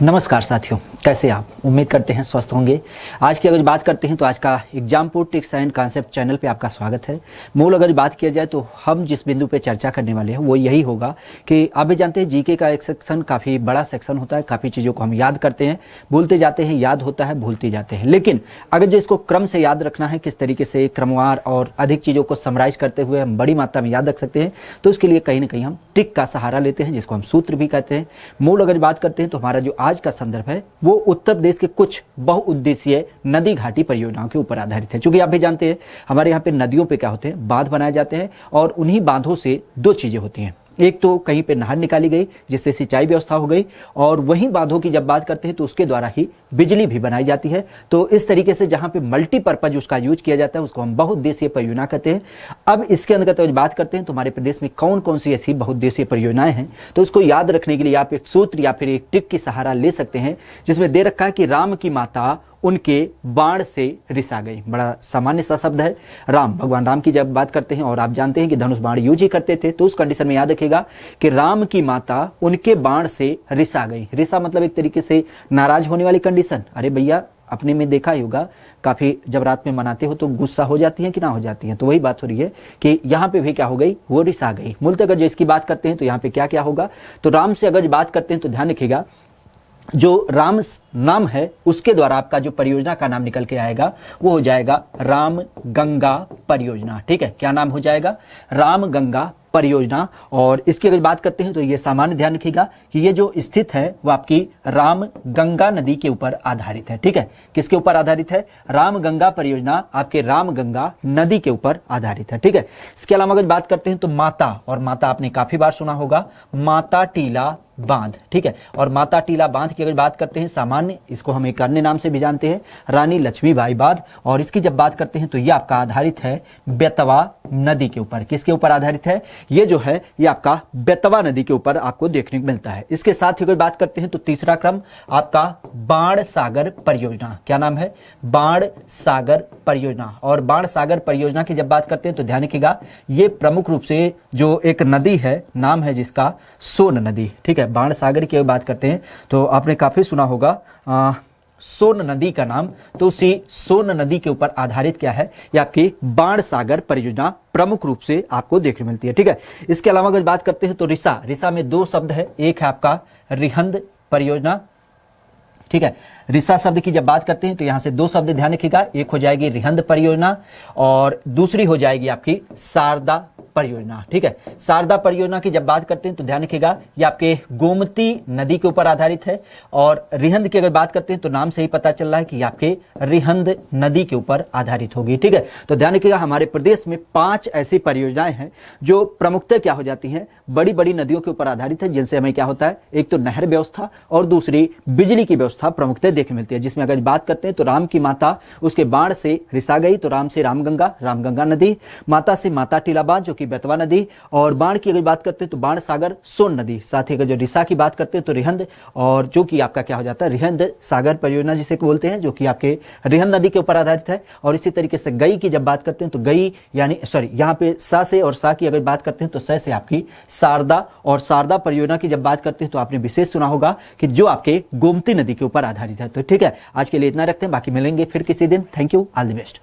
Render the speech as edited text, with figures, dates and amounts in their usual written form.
नमस्कार साथियों, कैसे आप? उम्मीद करते हैं स्वस्थ होंगे। आज की अगर बात करते हैं तो आज का Exampur tips and concept channel पे आपका स्वागत है। मूल अगर बात किया जाए तो हम जिस बिंदु पे चर्चा करने वाले हैं वो यही होगा कि आप भी जानते हैं जीके का एक सेक्शन काफ़ी बड़ा सेक्शन होता है। काफ़ी चीज़ों को हम याद करते हैं, भूलते जाते हैं, याद होता है, भूलते जाते हैं। लेकिन अगर जो इसको क्रम से याद रखना है, किस तरीके से क्रमवार और अधिक चीज़ों को समराइज करते हुए हम बड़ी मात्रा में याद रख सकते हैं, तो उसके लिए कहीं ना कहीं हम ट्रिक का सहारा लेते हैं, जिसको हम सूत्र भी कहते हैं। मूल अगर बात करते हैं तो हमारा जो आज का संदर्भ है वो उत्तर प्रदेश के कुछ बहुउद्देशीय नदी घाटी परियोजनाओं के ऊपर आधारित है। क्योंकि आप भी जानते हैं हमारे यहाँ पे नदियों पे क्या होते हैं, बांध बनाए जाते हैं और उन्हीं बांधों से दो चीजें होती हैं। एक तो कहीं पे नहर निकाली गई जिससे सिंचाई व्यवस्था हो गई, और वहीं बांधों की जब बात करते हैं तो उसके द्वारा ही बिजली भी बनाई जाती है। तो इस तरीके से जहां पे मल्टीपर्पज उसका यूज किया जाता है उसको हम बहुउद्देशीय परियोजना कहते हैं। अब इसके अंतर्गत जब बात करते हैं तो हमारे प्रदेश में कौन कौन सी ऐसी बहुउद्देशीय परियोजनाएं हैं, तो उसको याद रखने के लिए आप एक सूत्र या फिर एक ट्रिक की सहारा ले सकते हैं, जिसमें दे रखा है कि राम की माता उनके बाण से रिसा गई। बड़ा सामान्य सा शब्द है। राम, भगवान राम की जब बात करते हैं और आप जानते हैं कि धनुष बाण यूज ही करते थे, तो उस कंडीशन में याद रखेगा कि राम की माता उनके बाण से रिसा गई। रिसा मतलब एक तरीके से नाराज होने वाली कंडीशन। अरे भैया, अपने में देखा ही होगा, काफी जब रात में मनाते हो तो गुस्सा हो जाती है कि ना हो जाती है। तो वही बात हो रही है कि यहाँ पे भी क्या हो गई, वो रिसा गई। मूलतः अगर जो इसकी बात करते हैं तो यहाँ पे क्या क्या होगा, तो राम से अगर बात करते हैं तो ध्यान रखिएगा जो राम नाम है उसके द्वारा आपका जो परियोजना का नाम निकल के आएगा वो हो जाएगा राम गंगा परियोजना। ठीक है, क्या नाम हो जाएगा? राम गंगा परियोजना। और इसकी अगर बात करते हैं तो ये सामान्य ध्यान रखिएगा कि ये जो स्थित है वो आपकी राम गंगा नदी के ऊपर आधारित है। ठीक है, किसके ऊपर आधारित है? राम गंगा परियोजना आपके राम गंगा नदी के ऊपर आधारित है। ठीक है, इसके अलावा अगर बात करते हैं तो माता, और माता आपने काफी बार सुना होगा, माता टीला बांध। ठीक है, और माता टीला बांध की अगर बात करते हैं, सामान्य इसको हम एक अन्य नाम से भी जानते हैं, रानी लक्ष्मीबाई बांध। और इसकी जब बात करते हैं तो ये आपका आधारित है बेतवा नदी के ऊपर। किसके ऊपर आधारित है? ये जो है ये आपका बेतवा नदी के ऊपर आपको देखने को मिलता है। इसके साथ ही अगर बात करते हैं तो तीसरा क्रम आपका बाण सागर परियोजना। क्या नाम है? बाण सागर परियोजना। और बाण सागर परियोजना की जब बात करते हैं तो ध्यान रखिएगा ये प्रमुख रूप से जो एक नदी है, नाम है जिसका सोन नदी। ठीक है, बाण सागर की बात करते हैं तो आपने काफी सुना होगा सोन नदी का नाम। तो उसी सोन नदी के ऊपर आधारित क्या है, ये आपकी बाण सागर परियोजना प्रमुख रूप से आपको देखने मिलती है। ठीक है, इसके अलावा अगर बात करते हैं तो रिसा, रिसा में दो शब्द है, एक है आपका रिहंद परियोजना। ठीक है, रिसा शब्द की जब बात करते हैं तो यहां से दो शब्द ध्यान रखिएगा, एक हो जाएगी रिहंद परियोजना और दूसरी हो जाएगी आपकी शारदा परियोजना। ठीक है, शारदा परियोजना की जब बात करते हैं तो ध्यान रखिएगा ये आपके गोमती नदी के ऊपर आधारित है। और रिहंद की अगर बात करते हैं तो नाम से ही पता चल रहा है कि आपके रिहंद नदी के ऊपर आधारित होगी। ठीक है, तो ध्यान रखिएगा हमारे प्रदेश में 5 ऐसी परियोजनाएं हैं जो प्रमुखतः क्या हो जाती हैं, बड़ी बड़ी नदियों के ऊपर आधारित है, जिनसे हमें क्या होता है, एक तो नहर व्यवस्था और दूसरी बिजली की व्यवस्था प्रमुखतः देखने मिलती है। जिसमें अगर बात करते हैं तो राम की माता उसके बाण से रिसा गई, तो राम से रामगंगा नदी, माता से माता टीला बांध जो कि बेतवा नदी, और बाण की अगर बात करते हैं तो बाण सागर सोन नदी। साथ ही अगर जो रिसा की बात करते हैं तो रिहंद, और जो कि आपका क्या हो जाता है, रिहंद सागर परियोजना जिसे बोलते हैं, जो कि आपके रिहंद नदी के ऊपर आधारित है। और इसी तरीके से गई की जब बात करते हैं तो गई यानी यहाँ पे सा से, और सा की अगर बात करते हैं तो स से आपकी शारदा, और शारदा परियोजना की जब बात करते हैं तो आपने विशेष सुना होगा कि जो आपके गोमती नदी के ऊपर आधारित है। तो ठीक है, आज के लिए इतना रखते हैं, बाकी मिलेंगे फिर किसी दिन। Thank you, all the best.